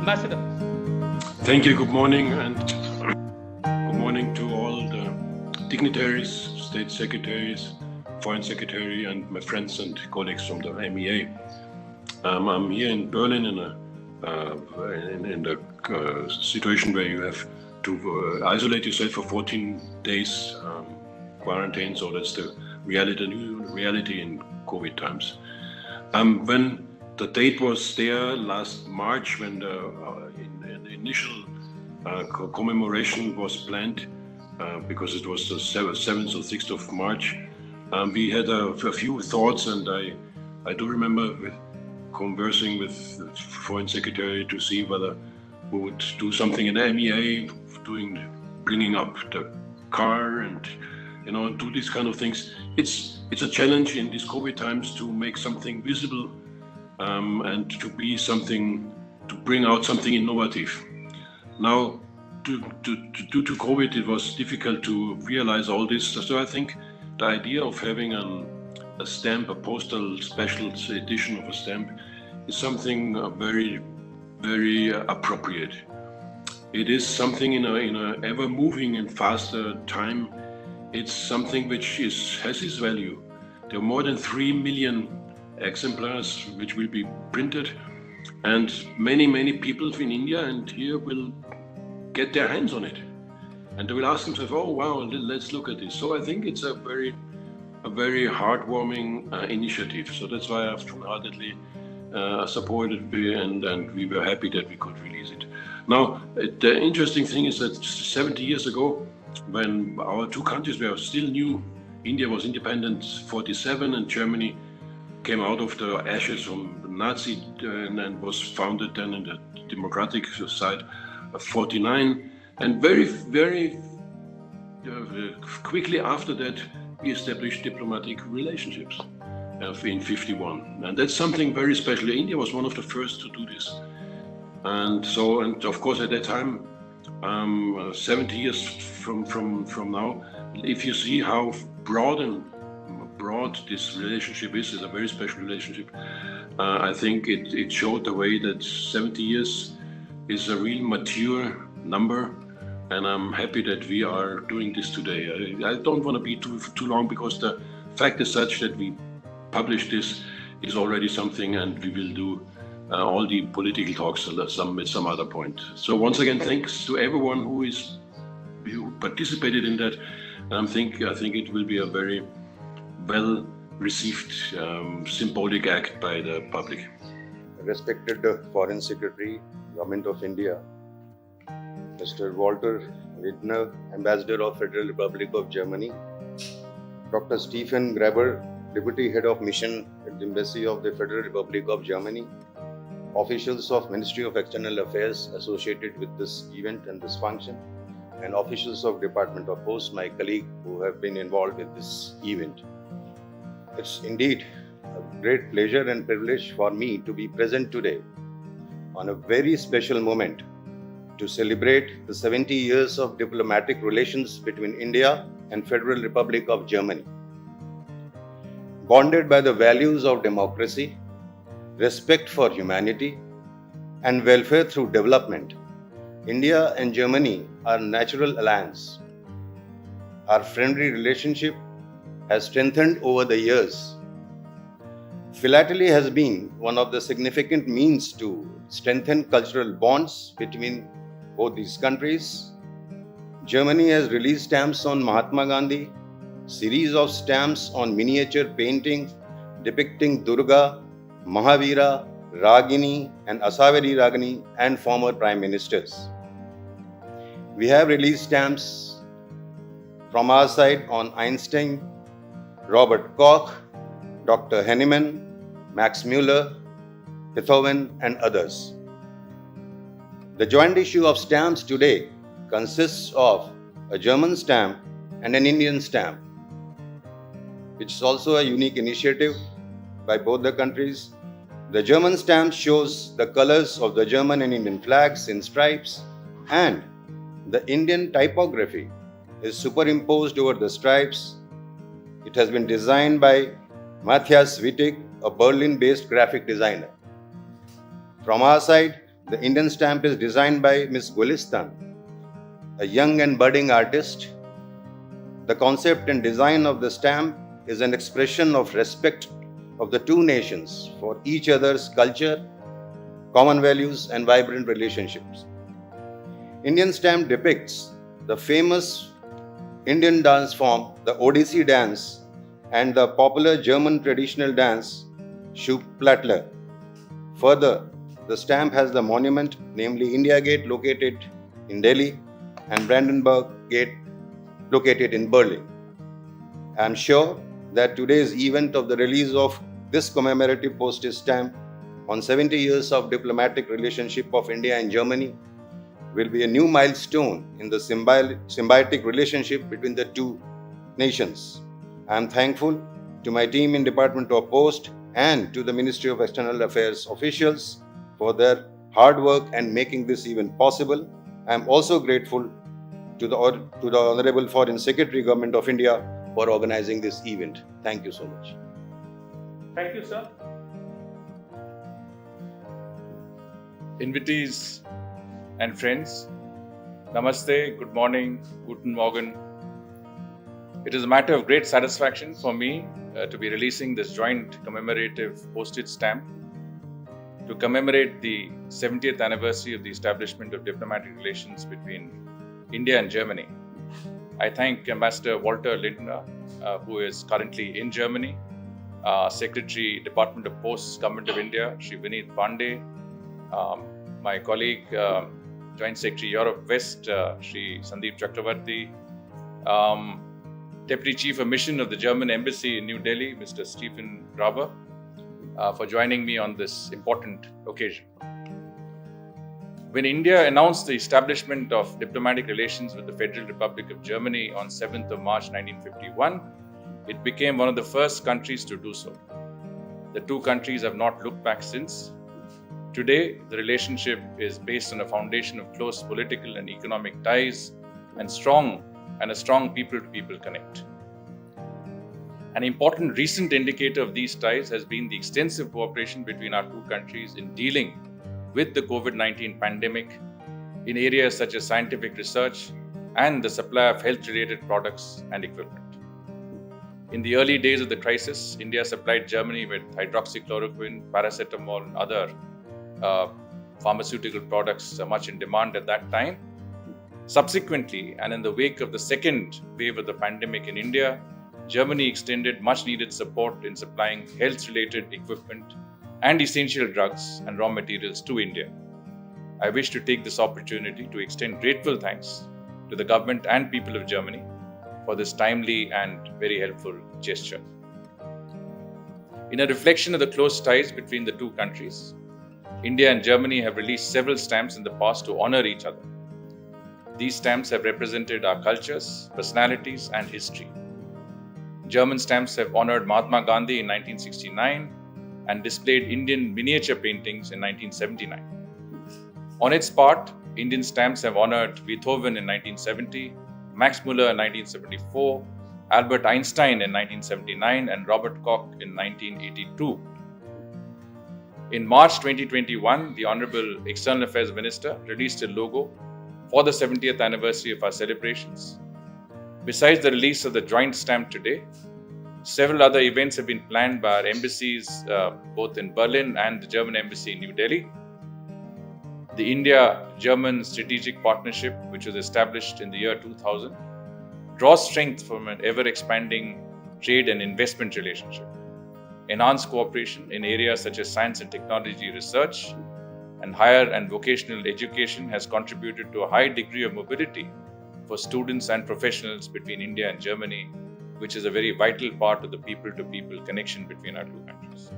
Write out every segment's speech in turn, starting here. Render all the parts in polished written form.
Ambassador. Thank you. Good morning, and good morning to all the dignitaries, state secretaries, foreign secretary, and my friends and colleagues from the MEA. I'm here in Berlin in the situation where you have to isolate yourself for 14 days quarantine. So that's the new reality in COVID times. When the date was there last March, when the initial commemoration was planned, because it was the 7th or 6th of March, we had a few thoughts, and I do remember conversing with the foreign secretary to see whether we would do something in the MEA, bringing up the car and do these kind of things. It's a challenge in these COVID times to make something visible and to bring out something innovative. Now, due to COVID, it was difficult to realize all this. So I think the idea of having a stamp, a postal special edition of a stamp, is something very, very appropriate. It is something in a ever moving and faster time. It's something which has its value. There are more than 3 million exemplars which will be printed, and many people in India and here will get their hands on it, and they will ask themselves, "Oh wow, let's look at this." So I think it's a very heartwarming initiative. So that's why I've wholeheartedly supported it, and we were happy that we could release it. Now, the interesting thing is that 70 years ago, when our two countries were still new, India was independent 47, and Germany came out of the ashes from Nazi and was founded then in the democratic side of 49. And very quickly after that, we established diplomatic relationships in 51. And that's something very special. India was one of the first to do this. And of course at that time, 70 years from now, if you see how broad this relationship is a very special relationship. I think it showed the way that 70 years is a real mature number, and I'm happy that we are doing this today. I don't want to be too long, because the fact is such that we publish this is already something, and we will do all the political talks at some other point. So once again, thanks to everyone who participated in that. I think it will be a very well received symbolic act by the public. Respected Foreign Secretary, Government of India, Mr. Walter Widner, Ambassador of Federal Republic of Germany, Dr. Stephen Graber, Deputy Head of Mission at the Embassy of the Federal Republic of Germany, officials of Ministry of External Affairs associated with this event and this function, and officials of Department of Post, my colleague who have been involved in this event. It's indeed a great pleasure and privilege for me to be present today on a very special moment to celebrate the 70 years of diplomatic relations between India and Federal Republic of Germany. Bonded by the values of democracy, respect for humanity, and welfare through development, India and Germany are natural alliance. Our friendly relationship has strengthened over the years. Philately has been one of the significant means to strengthen cultural bonds between both these countries. Germany has released stamps on Mahatma Gandhi, series of stamps on miniature paintings depicting Durga, Mahavira, Ragini and Asaveri Ragini and former prime ministers. We have released stamps from our side on Einstein, Robert Koch, Dr. Hennemann, Max Muller, Beethoven and others. The joint issue of stamps today consists of a German stamp and an Indian stamp, which is also a unique initiative by both the countries. The German stamp shows the colors of the German and Indian flags in stripes, and the Indian typography is superimposed over the stripes. It has been designed by Matthias Wittig, a Berlin-based graphic designer. From our side, The Indian stamp is designed by Ms. Gulistan, a young and budding artist. The concept and design of the stamp is an expression of respect of the two nations for each other's culture, common values, and vibrant relationships. Indian stamp depicts the famous Indian dance form, the Odissi dance, and the popular German traditional dance, Schuhplattler. Further, the stamp has the monument, namely India Gate, located in Delhi, and Brandenburg Gate, located in Berlin. I am sure that today's event of the release of this commemorative postage stamp on 70 years of diplomatic relationship of India and Germany will be a new milestone in the symbiotic relationship between the two nations. I am thankful to my team in Department of Post and to the Ministry of External Affairs officials for their hard work and making this event possible. I am also grateful to the Honorable Foreign Secretary, Government of India, for organizing this event. Thank you so much. Thank you, sir. Invitees and friends, Namaste, good morning, Guten Morgen. It is a matter of great satisfaction for me to be releasing this joint commemorative postage stamp to commemorate the 70th anniversary of the establishment of diplomatic relations between India and Germany. I thank Ambassador Walter Lindner, who is currently in Germany, Secretary, Department of Posts, Government of India, Shri Vineet Pandey, my colleague, Joint Secretary Europe West, Shri Sandeep Chakravarti, Deputy Chief of Mission of the German Embassy in New Delhi, Mr. Stephen Graber, for joining me on this important occasion. When India announced the establishment of diplomatic relations with the Federal Republic of Germany on 7th of March 1951, it became one of the first countries to do so. The two countries have not looked back since. Today, the relationship is based on a foundation of close political and economic ties and a strong people-to-people connect. An important recent indicator of these ties has been the extensive cooperation between our two countries in dealing with the COVID-19 pandemic in areas such as scientific research and the supply of health-related products and equipment. In the early days of the crisis, India supplied Germany with hydroxychloroquine, paracetamol, and other pharmaceutical products much in demand at that time. Subsequently, and in the wake of the second wave of the pandemic in India, Germany extended much needed support in supplying health-related equipment and essential drugs and raw materials to India. I wish to take this opportunity to extend grateful thanks to the government and people of Germany for this timely and very helpful gesture. In a reflection of the close ties between the two countries, India and Germany have released several stamps in the past to honor each other. These stamps have represented our cultures, personalities, and history. German stamps have honored Mahatma Gandhi in 1969 and displayed Indian miniature paintings in 1979. On its part, Indian stamps have honored Beethoven in 1970, Max Muller in 1974, Albert Einstein in 1979, and Robert Koch in 1982. In March 2021, the Honorable External Affairs Minister released a logo for the 70th anniversary of our celebrations. Besides the release of the joint stamp today, several other events have been planned by our embassies, both in Berlin and the German Embassy in New Delhi. The India-German Strategic Partnership, which was established in the year 2000, draws strength from an ever-expanding trade and investment relationship. Enhanced cooperation in areas such as science and technology research and higher and vocational education has contributed to a high degree of mobility for students and professionals between India and Germany, which is a very vital part of the people-to-people connection between our two countries.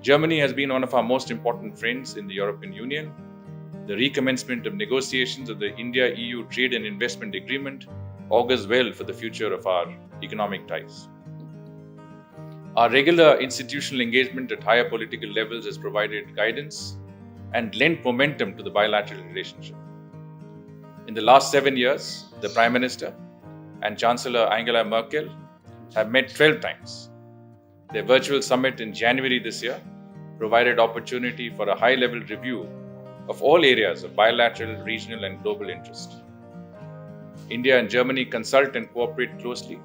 Germany has been one of our most important friends in the European Union. The recommencement of negotiations of the India-EU Trade and Investment Agreement augurs well for the future of our economic ties. Our regular institutional engagement at higher political levels has provided guidance and lent momentum to the bilateral relationship. In the last 7 years, the Prime Minister and Chancellor Angela Merkel have met 12 times. Their virtual summit in January this year provided opportunity for a high-level review of all areas of bilateral, regional, and global interest. India and Germany consult and cooperate closely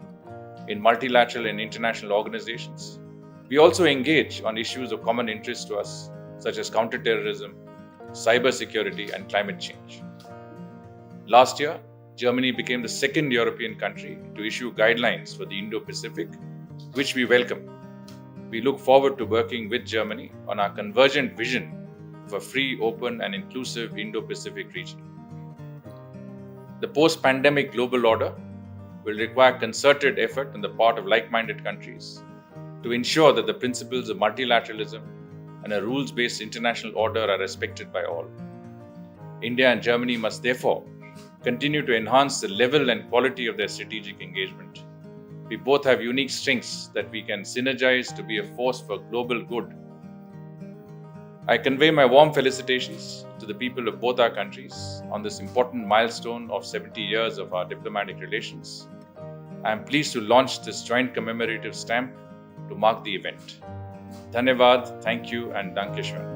in multilateral and international organizations. We also engage on issues of common interest to us, such as counterterrorism, cybersecurity, and climate change. Last year, Germany became the second European country to issue guidelines for the Indo-Pacific, which we welcome. We look forward to working with Germany on our convergent vision of a free, open, and inclusive Indo-Pacific region. The post-pandemic global order will require concerted effort on the part of like-minded countries to ensure that the principles of multilateralism and a rules-based international order are respected by all. India and Germany must therefore continue to enhance the level and quality of their strategic engagement. We both have unique strengths that we can synergize to be a force for global good. I convey my warm felicitations to the people of both our countries on this important milestone of 70 years of our diplomatic relations. I am pleased to launch this joint commemorative stamp to mark the event. Dhanyavad, thank you, and Danke schön.